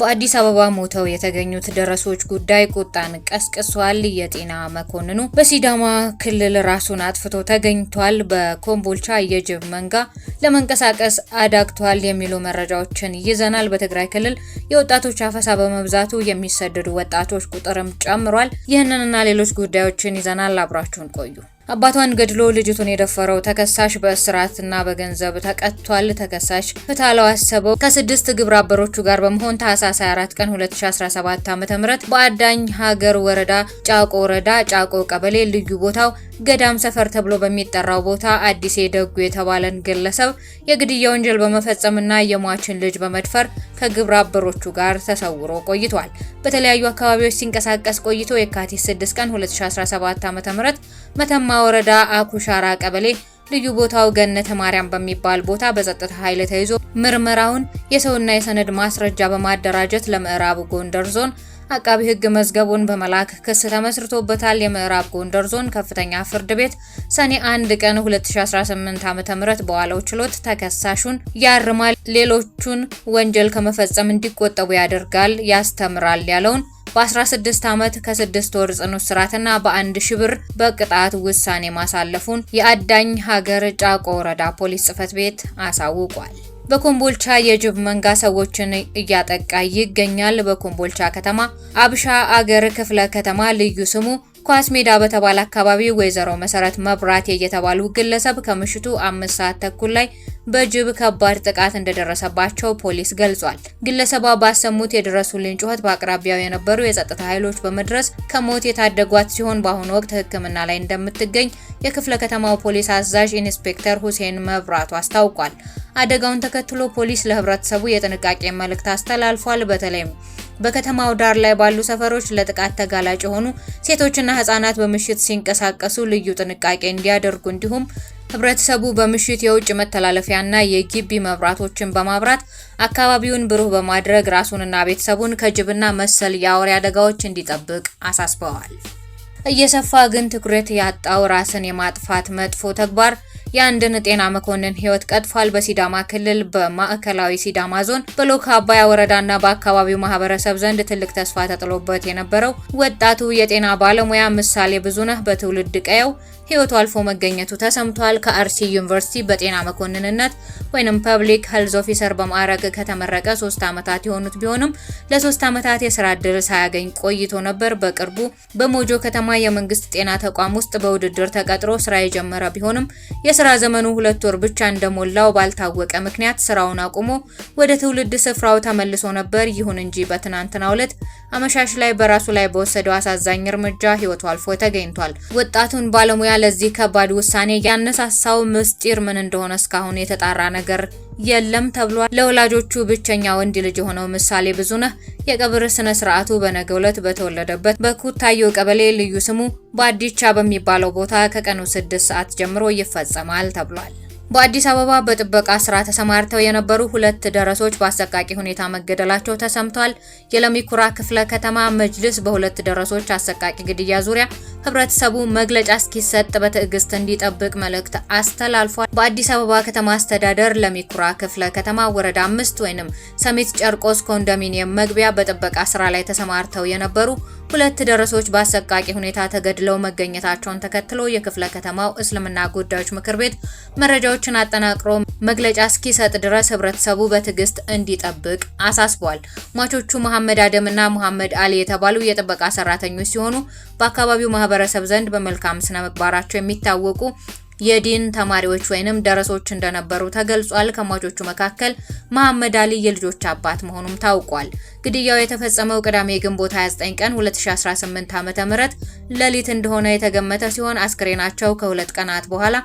በአዲስ አበባ ሞተው የተገኙት ደረሶች ጉዳይ ቁጣን ቀስቅሷል። የጤና መኮንኑ በሲዳማ ክልል ራሱን አጥፍቶ ተገኝቷል። በኮምቦልቻ የጅብ መንጋ ለመንቀሳቀስ አዳግቷል የሚሉ መረጃዎችን ይዘናል። በትግራይ ክልል የወጣቶች አፈሳ በመብዛቱ የሚሰደዱ ወጣቶች ቁጥርም ጨምሯል። ይህንንና ሌሎች ጉዳዮችን ይዘናል። አብራችሁን ቆዩ። አባቷን ገድሎ ልጅቱን የደፈረው ተከሳሽ በእስራትና በገንዘብ ተቀጥቷል። ተከሳሽ ፍትሃለው አሰበው ከ6 ግብረ አበሮቹ ጋር በመሆን ታህሳስ 24 ቀን 2017 ዓ.ም በአዳኝ ሀገር ወረዳ ጫቆ ቀበሌ ልዩ ቦታው ገዳም ሰፈር ተብሎ በሚጠራው ቦታ አዲስ ደጉ የተባለን ግለሰብ የግድያ ወንጀል በመፈጸምና የሟችን ልጅ በመድፈር ከግብረ አበሮቹ ጋር ተሰውሮ ቆይቷል። በተለያዩ አካባቢዎች ሲንቀሳቀስ ቆይቶ የካቲት 6 ቀን 2017 ዓ.ም መተማ ወረዳ አኩሻራ ቀበሌ ልዩ ቦታው ገነተ ማርያም በሚባል ቦታ በጸጥታ ኃይል ተይዞ ምርመራውን የሰውና የሰነድ ማስረጃ በማደራጀት ለምዕራብ ጎንደር ዞን አቃቢ ሕግ መዝገቡን በመላክ ክስ ተመስርቶበታል። የምዕራብ ጎንደር ዞን ከፍተኛ ፍርድ ቤት ሰኔ 1 ቀን 2018 ዓ.ም በዋለው ችሎት ተከሳሹን ያርማል፣ ሌሎቹን ወንጀል ከመፈጸም እንዲቆጠቡ ያደርጋል፣ ያስተምራል ያለውን በ16 ዓመት ከ6 ወር ጽኑ እስራትና በ1000 ብር በቅጣት ውሳኔ ማሳለፉን የአዳኝ ሀገር ጫቆ ወረዳ ፖሊስ ጽሕፈት ቤት አሳውቋል። በኮምቦልቻ የጅብ መንጋ ሰዎችን እያጠቃ ይገኛል። በኮምቦልቻ ከተማ አብሻ አገር ክፍለ ከተማ ልዩ ስሙ ኳስ ሜዳ በተባለ አካባቢ ወይዘሮ መሰረት መብራቴ የተባሉ ግለሰብ ከምሽቱ 5 ሰዓት ተኩል ላይ በጅብ ከባድ ጥቃት እንደደረሰባቸው ፖሊስ ገልጿል። ግለሰቧ ባሰሙት የድረሱልኝ ጩኸት በአቅራቢያው የነበሩ የጸጥታ ኃይሎች በመድረስ ከሞት የታደጓት ሲሆን በአሁኑ ወቅት ሕክምና ላይ እንደምትገኝ የክፍለ ከተማው ፖሊስ አዛዥ ኢንስፔክተር ሁሴን መብራቱ አስታውቋል። አደጋውን ተከትሎ ፖሊስ ለህብረተሰቡ የጥንቃቄ መልእክት አስተላልፏል። በተለይም በከተማው ዳር ላይ ባሉ ሰፈሮች ለጥቃት ተጋላጭ የሆኑ ሴቶችና ህጻናት በምሽት ሲንቀሳቀሱ ልዩ ጥንቃቄ እንዲያደርጉ እንዲሁም ህብረተሰቡ በምሽት የውጭ መተላለፊያና የግቢ መብራቶችን በማብራት አካባቢውን ብሩህ በማድረግ ራሱንና ቤተሰቡን ከጅብና መሰል የአውሬ አደጋዎች እንዲጠብቅ አሳስበዋል። እየሰፋ ግን ትኩረት ያጣው ራስን የማጥፋት መጥፎ ተግባር የአንድን ጤና መኮንን ህይወት ቀጥፏል። በሲዳማ ክልል በማዕከላዊ ሲዳማ ዞን በሎካ አባያ ወረዳና በአካባቢው ማህበረሰብ ዘንድ ትልቅ ተስፋ ተጥሎበት የነበረው ወጣቱ የጤና ባለሙያ ምሳሌ ብዙነህ በትውልድ ቀየው ህይወቱ አልፎ መገኘቱ ተሰምቷል። ከአርሲ ዩኒቨርሲቲ በጤና መኮንንነት ወይንም ፐብሊክ ሄልዝ ኦፊሰር በማዕረግ ከተመረቀ 3 ዓመታት የሆኑት ቢሆንም ለ3 ዓመታት የስራ ዕድል ሳያገኝ ቆይቶ ነበር። በቅርቡ በሞጆ ከተማ የመንግስት ጤና ተቋም ውስጥ በውድድር ተቀጥሮ ስራ የጀመረ ቢሆንም የስራ ዘመኑ 2 ወር ብቻ እንደሞላው ባልታወቀ ምክንያት ስራውን አቁሞ ወደ ትውልድ ስፍራው ተመልሶ ነበር። ይሁን እንጂ በትናንትናው ዕለት አመሻሽ ላይ በራሱ ላይ በወሰደው አሳዛኝ እርምጃ ህይወቱ አልፎ ተገኝቷል። ወጣቱን ባለሙያ ለዚህ ከባድ ውሳኔ ያነሳሳው ምስጢር ምን እንደሆነ እስካሁን የተጣራ ነገር የለም ተብሏል። ለወላጆቹ ብቸኛ ወንድ ልጅ የሆነው ምሳሌ ብዙነህ የቀብር ስነ ስርዓቱ በነገው ዕለት በተወለደበት በኩታዮ ቀበሌ ልዩ ስሙ በአዲቻ በሚባለው ቦታ ከቀኑ 6 ሰዓት ጀምሮ ይፈጸማል ተብሏል። በአዲስ አበባ በጥበቃ ስራ ተሰማርተው የነበሩ 2 ደረሶች በአሰቃቂ ሁኔታ መገደላቸው ተሰምቷል። የለሚኩራ ክፍለ ከተማ መጅልስ በ2 ደረሶች አሰቃቂ ግድያ ዙሪያ ህብረተሰቡ መግለጫ እስኪሰጥ በትዕግስት እንዲጠብቅ መልእክት አስተላልፏል። በአዲስ አበባ ከተማ አስተዳደር ለሚኩራ ክፍለ ከተማ ወረዳ 5 ወይንም ሰሚት ጨርቆስ ኮንዶሚኒየም መግቢያ በጥበቃ ስራ ላይ ተሰማርተው የነበሩ 2 ደረሶች በአሰቃቂ ሁኔታ ተገድለው መገኘታቸውን ተከትሎ የክፍለ ከተማው እስልምና ጉዳዮች ምክር ቤት መረጃዎችን አጠናቅሮ መግለጫ እስኪሰጥ ድረስ ህብረተሰቡ በትዕግስት እንዲጠብቅ አሳስቧል። ሟቾቹ መሐመድ አደምና መሐመድ አሊ የተባሉ የጥበቃ ሰራተኞች ሲሆኑ በአካባቢው ማህበረሰብ ዘንድ በመልካም ስነ ምግባራቸው የሚታወቁ የዲን ተማሪዎች ወይንም ደረሶች እንደነበሩ ተገልጿል። ከሟቾቹ መካከል መሐመድ አሊ የልጆች አባት መሆኑም ታውቋል። ግድያው የተፈጸመው ቅዳሜ ግንቦት 29 ቀን 2018 ዓ.ም ሌሊት እንደሆነ የተገመተ ሲሆን አስክሬናቸው ከ2 ቀናት በኋላ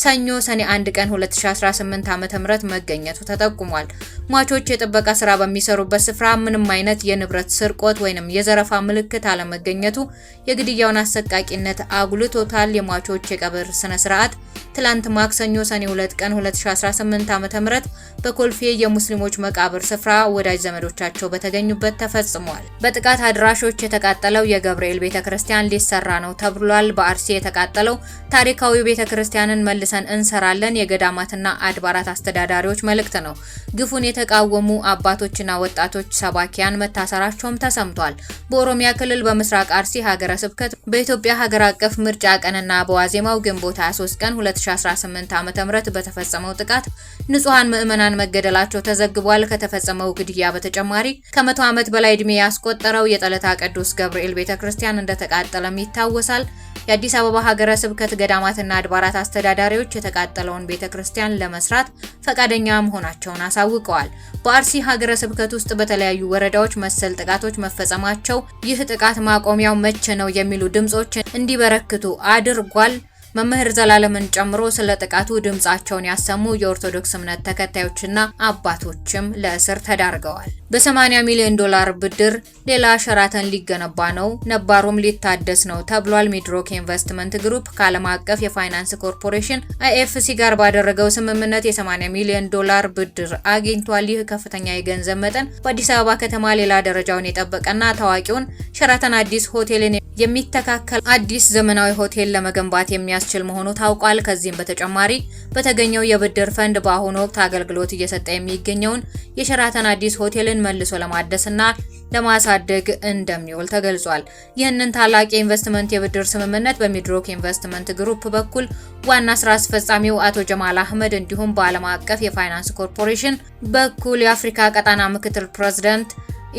ሰኞ ሰኔ 1 ቀን 2018 ዓ.ም መገኘቱ ተጠቁሟል። ሟቾች የጥበቃ ስራ በሚሰሩበት ስፍራ ምንም አይነት የንብረት ስርቆት ወይንም የዘረፋ ምልክት አለመገኘቱ የግድያውን አሰቃቂነት አጉልቶታል። የሟቾች የቀብር ስነ ስርዓት ትላንት ማክሰኞ ሰኔ 2 ቀን 2018 ዓ.ም በኮልፌ የሙስሊሞች መቃብር ስፍራ ወዳጅ ዘመዶቻቸው በተገኙበት ተፈጽሟል። በጥቃት አድራሾች የተቃጠለው የገብርኤል ቤተክርስቲያን ሊሰራ ነው ተብሏል። በአርሲ የተቃጠለው ታሪካዊ ቤተክርስቲያንን መልሰን እንሰራለን የገዳማትና አድባራት አስተዳዳሪዎች መልእክት ነው። ግፉን የተቃወሙ አባቶችና ወጣቶች ሰባኪያን መታሰራቸውም ተሰምቷል። በኦሮሚያ ክልል በምስራቅ አርሲ ሀገረ ስብከት በኢትዮጵያ ሀገር አቀፍ ምርጫ ቀንና በዋዜማው ግንቦት 23 ቀን 2018 ዓ.ም በተፈጸመው ጥቃት ንጹሃን ምዕመናን መገደላቸው ተዘግቧል። ከተፈጸመው ግድያ በተጨማሪ ከ100 ዓመት በላይ ዕድሜ ያስቆጠረው የጠለታ ቅዱስ ገብርኤል ቤተክርስቲያን እንደተቃጠለም ይታወሳል። የአዲስ አበባ ሀገረ ስብከት ገዳማትና አድባራት አስተዳዳሪዎች የተቃጠለውን ቤተክርስቲያን ለመስራት ፈቃደኛ መሆናቸውን አሳውቀዋል። በአርሲ ሀገረ ስብከት ውስጥ በተለያዩ ወረዳዎች መሰል ጥቃቶች መፈጸማቸው ይህ ጥቃት ማቆሚያው መቼ ነው የሚሉ ድምጾች እንዲበረክቱ አድርጓል። መምህር ዘላለምን ጨምሮ ስለ ጥቃቱ ድምጻቸውን ያሰሙ የኦርቶዶክስ እምነት ተከታዮችና አባቶችም ለእስር ተዳርገዋል። በ80 ሚሊዮን ዶላር ብድር ሌላ ሸራተን ሊገነባ ነው፣ ነባሩም ሊታደስ ነው ተብሏል። ሚድሮክ ኢንቨስትመንት ግሩፕ ከዓለም አቀፍ የፋይናንስ ኮርፖሬሽን IFC ጋር ባደረገው ስምምነት የ80 ሚሊዮን ዶላር ብድር አግኝቷል። ይህ ከፍተኛ የገንዘብ መጠን በአዲስ አበባ ከተማ ሌላ ደረጃውን የጠበቀና ታዋቂውን ሸራተን አዲስ ሆቴልን የሚተካከል አዲስ ዘመናዊ ሆቴል ለመገንባት የሚያስችል መሆኑ ታውቋል። ከዚህም በተጨማሪ በተገኘው የብድር ፈንድ በአሁኑ ወቅት አገልግሎት እየሰጠ የሚገኘውን የሸራተን አዲስ ሆቴልን መልሶ ለማደስና ለማሳደግ እንደሚውል ተገልጿል። ይህንን ታላቅ የኢንቨስትመንት የብድር ስምምነት በሚድሮክ ኢንቨስትመንት ግሩፕ በኩል ዋና ስራ አስፈጻሚው አቶ ጀማል አህመድ እንዲሁም በዓለም አቀፍ የፋይናንስ ኮርፖሬሽን በኩል የአፍሪካ ቀጣና ምክትል ፕሬዝዳንት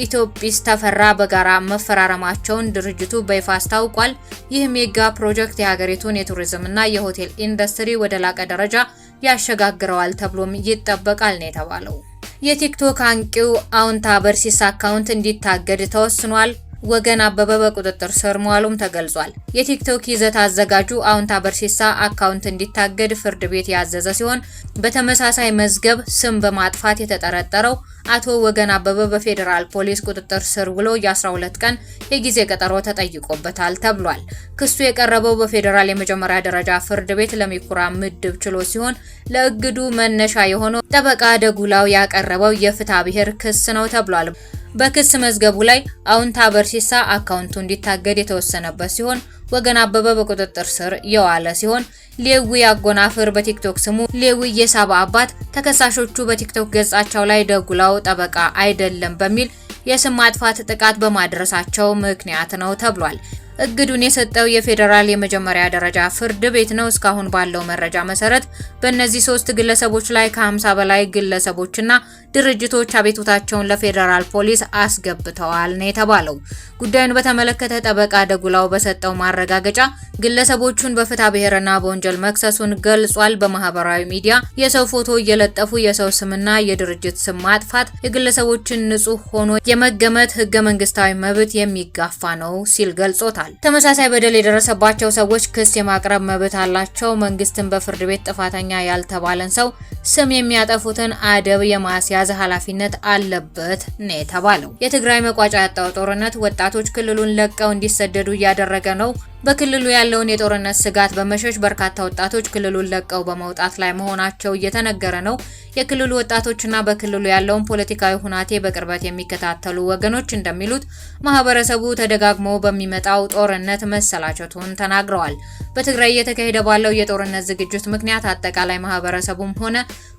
ኢትዮጲስ ተፈራ በጋራ መፈራረማቸውን ድርጅቱ በይፋ አስታውቋል። ይህ ሜጋ ፕሮጀክት የሀገሪቱን የቱሪዝምና የሆቴል ኢንዱስትሪ ወደ ላቀ ደረጃ ያሸጋግረዋል ተብሎም ይጠበቃል ነው የተባለው። የቲክቶክ አንቂው አውንታ በርሲሳ አካውንት እንዲታገድ ተወስኗል። ወገን አበበ በቁጥጥር ስር መዋሉም ተገልጿል። የቲክቶክ ይዘት አዘጋጁ አውንታ በርሲሳ አካውንት እንዲታገድ ፍርድ ቤት ያዘዘ ሲሆን በተመሳሳይ መዝገብ ስም በማጥፋት የተጠረጠረው አቶ ወገን አበበ በፌዴራል ፖሊስ ቁጥጥር ስር ውሎ የ12 ቀን የጊዜ ቀጠሮ ተጠይቆበታል ተብሏል። ክሱ የቀረበው በፌዴራል የመጀመሪያ ደረጃ ፍርድ ቤት ለሚኩራ ምድብ ችሎት ሲሆን ለእግዱ መነሻ የሆነው ጠበቃ ደጉላው ያቀረበው የፍትሐ ብሔር ክስ ነው ተብሏል። በክስ መዝገቡ ላይ አውንታ በርሲሳ አካውንቱ እንዲታገድ የተወሰነበት ሲሆን ወገን አበበ በቁጥጥር ስር የዋለ ሲሆን ሌዊ አጎናፍር በቲክቶክ ስሙ ሌዊ የሳባ አባት ተከሳሾቹ በቲክቶክ ገጻቸው ላይ ደጉላው ጠበቃ አይደለም በሚል የስም ማጥፋት ጥቃት በማድረሳቸው ምክንያት ነው ተብሏል። እግዱን የሰጠው የፌዴራል የመጀመሪያ ደረጃ ፍርድ ቤት ነው። እስካሁን ባለው መረጃ መሰረት በእነዚህ 3 ግለሰቦች ላይ ከ50 በላይ ግለሰቦችና ድርጅቶች አቤቱታቸውን ለፌዴራል ፖሊስ አስገብተዋል ነው የተባለው። ጉዳዩን በተመለከተ ጠበቃ ደጉላው በሰጠው ማረጋገጫ ግለሰቦቹን በፍትሐ ብሔርና በወንጀል መክሰሱን ገልጿል። በማህበራዊ ሚዲያ የሰው ፎቶ እየለጠፉ የሰው ስምና የድርጅት ስም ማጥፋት የግለሰቦችን ንጹህ ሆኖ የመገመት ህገ መንግስታዊ መብት የሚጋፋ ነው ሲል ገልጾታል። ተመሳሳይ በደል የደረሰባቸው ሰዎች ክስ የማቅረብ መብት አላቸው። መንግስትን በፍርድ ቤት ጥፋተኛ ያልተባለን ሰው ስም የሚያጠፉትን አደብ የማስያዝ ኃላፊነት አለበት ነው የተባለው። የትግራይ መቋጫ ያጣው ጦርነት ወጣቶች ክልሉን ለቀው እንዲሰደዱ እያደረገ ነው። በክልሉ ያለውን የጦርነት ስጋት በመሸሽ በርካታ ወጣቶች ክልሉን ለቀው በመውጣት ላይ መሆናቸው እየተነገረ ነው። የክልሉ ወጣቶችና በክልሉ ያለውን ፖለቲካዊ ሁናቴ በቅርበት የሚከታተሉ ወገኖች እንደሚሉት ማህበረሰቡ ተደጋግሞ በሚመጣው ጦርነት መሰላቸቱን ተናግረዋል። በትግራይ እየተካሄደ ባለው የጦርነት ዝግጅት ምክንያት አጠቃላይ ማህበረሰቡም ሆነ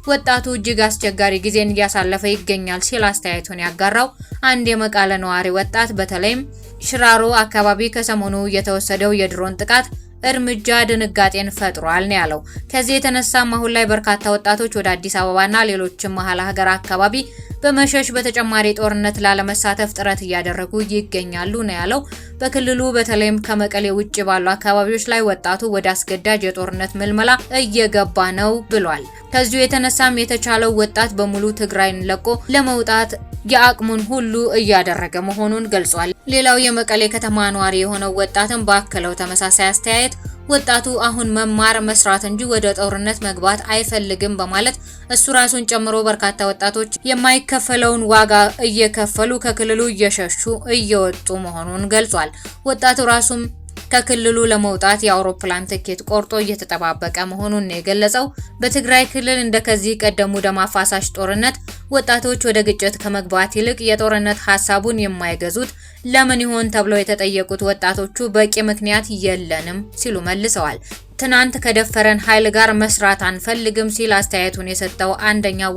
ወጣቱ እጅግ አስቸጋሪ ጊዜን እያሳለፈ ይገኛል ሲል አስተያየቱን ያጋራው አንድ የመቃለ ነዋሪ ወጣት በተለይም ሽራሮ አካባቢ ከሰሞኑ የተወሰደው የድሮን ጥቃት እርምጃ ድንጋጤን ፈጥሯል ነው ያለው። ከዚህ የተነሳም አሁን ላይ በርካታ ወጣቶች ወደ አዲስ አበባና ሌሎችም መሀል ሀገር አካባቢ በመሸሽ በተጨማሪ ጦርነት ላለመሳተፍ ጥረት እያደረጉ ይገኛሉ ነው ያለው። በክልሉ በተለይም ከመቀሌ ውጭ ባሉ አካባቢዎች ላይ ወጣቱ ወደ አስገዳጅ የጦርነት ምልመላ እየገባ ነው ብሏል። ከዚሁ የተነሳም የተቻለው ወጣት በሙሉ ትግራይን ለቆ ለመውጣት የአቅሙን ሁሉ እያደረገ መሆኑን ገልጿል። ሌላው የመቀሌ ከተማ ነዋሪ የሆነው ወጣትም ባከለው ተመሳሳይ አስተያየት ወጣቱ አሁን መማር መስራት እንጂ ወደ ጦርነት መግባት አይፈልግም በማለት እሱ ራሱን ጨምሮ በርካታ ወጣቶች የማይከፈለውን ዋጋ እየከፈሉ ከክልሉ እየሸሹ እየወጡ መሆኑን ገልጿል። ወጣቱ ራሱም ከክልሉ ለመውጣት የአውሮፕላን ትኬት ቆርጦ እየተጠባበቀ መሆኑን ነው የገለጸው። በትግራይ ክልል እንደከዚህ ቀደሙ ደም አፋሳሽ ጦርነት ወጣቶች ወደ ግጭት ከመግባት ይልቅ የጦርነት ሐሳቡን የማይገዙት ለምን ይሆን ተብለው የተጠየቁት ወጣቶቹ በቂ ምክንያት የለንም ሲሉ መልሰዋል። ትናንት ከደፈረን ኃይል ጋር መስራት አንፈልግም ሲል አስተያየቱን የሰጠው አንደኛው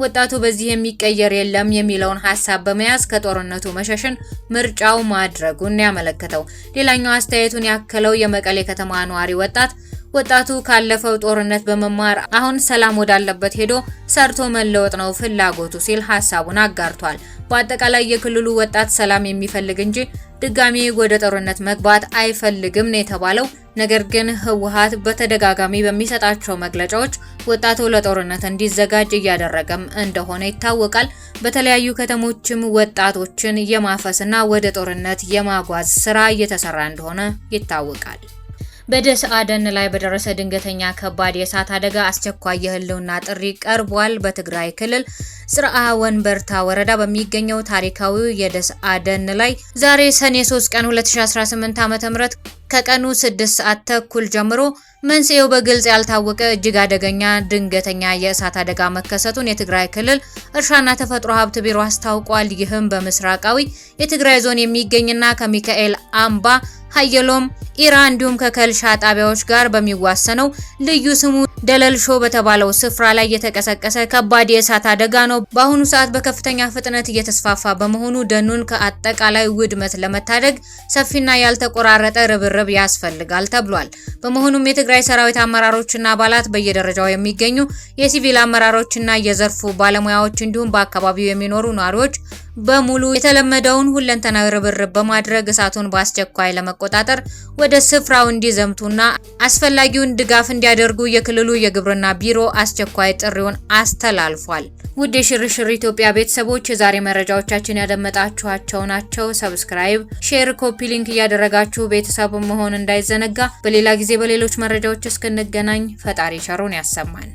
ወጣቱ በዚህ የሚቀየር የለም የሚለውን ሐሳብ በመያዝ ከጦርነቱ መሸሽን ምርጫው ማድረጉን ያመለከተው። ሌላኛው አስተያየቱን ያከለው የመቀሌ ከተማ ነዋሪ ወጣቱ ካለፈው ጦርነት በመማር አሁን ሰላም ወዳለበት ሄዶ ሰርቶ መለወጥ ነው ፍላጎቱ ሲል ሐሳቡን አጋርቷል። በአጠቃላይ የክልሉ ወጣት ሰላም የሚፈልግ እንጂ ድጋሚ ወደ ጦርነት መግባት አይፈልግም ነው የተባለው። ነገር ግን ህወሓት በተደጋጋሚ በሚሰጣቸው መግለጫዎች ወጣቱ ለጦርነት እንዲዘጋጅ እያደረገም እንደሆነ ይታወቃል። በተለያዩ ከተሞችም ወጣቶችን የማፈስና ወደ ጦርነት የማጓዝ ስራ እየተሰራ እንደሆነ ይታወቃል። በደስዓ ደን ላይ በደረሰ ድንገተኛ ከባድ የእሳት አደጋ አስቸኳይ የህልውና ጥሪ ቀርቧል። በትግራይ ክልል ጽርዓ ወንበርታ ወረዳ በሚገኘው ታሪካዊ የደስዓ ደን ላይ ዛሬ ሰኔ 3 ቀን 2018 ዓ.ም ከቀኑ 6 ሰዓት ተኩል ጀምሮ መንስኤው በግልጽ ያልታወቀ እጅግ አደገኛ ድንገተኛ የእሳት አደጋ መከሰቱን የትግራይ ክልል እርሻና ተፈጥሮ ሀብት ቢሮ አስታውቋል። ይህም በምስራቃዊ የትግራይ ዞን የሚገኝና ከሚካኤል አምባ ሀየሎም ኢራ እንዲሁም ከከልሻ ጣቢያዎች ጋር በሚዋሰነው ልዩ ስሙ ደለልሾ በተባለው ስፍራ ላይ የተቀሰቀሰ ከባድ የእሳት አደጋ ነው። በአሁኑ ሰዓት በከፍተኛ ፍጥነት እየተስፋፋ በመሆኑ ደኑን ከአጠቃላይ ውድመት ለመታደግ ሰፊና ያልተቆራረጠ ርብርብ ያስፈልጋል ተብሏል። በመሆኑም የትግራይ ሰራዊት አመራሮችና አባላት በየደረጃው የሚገኙ የሲቪል አመራሮችና የዘርፉ ባለሙያዎች እንዲሁም በአካባቢው የሚኖሩ ነዋሪዎች በሙሉ የተለመደውን ሁለንተናዊ ርብርብ በማድረግ እሳቱን በአስቸኳይ ለመቆጣጠር ወደ ስፍራው እንዲዘምቱና አስፈላጊውን ድጋፍ እንዲያደርጉ የክልሉ የግብርና ቢሮ አስቸኳይ ጥሪውን አስተላልፏል። ውድ የሽርሽር ኢትዮጵያ ቤተሰቦች የዛሬ መረጃዎቻችን ያደመጣችኋቸው ናቸው። ሰብስክራይብ፣ ሼር፣ ኮፒ ሊንክ እያደረጋችሁ ቤተሰብ መሆን እንዳይዘነጋ። በሌላ ጊዜ በሌሎች መረጃዎች እስክንገናኝ ፈጣሪ ቸሩን ያሰማን።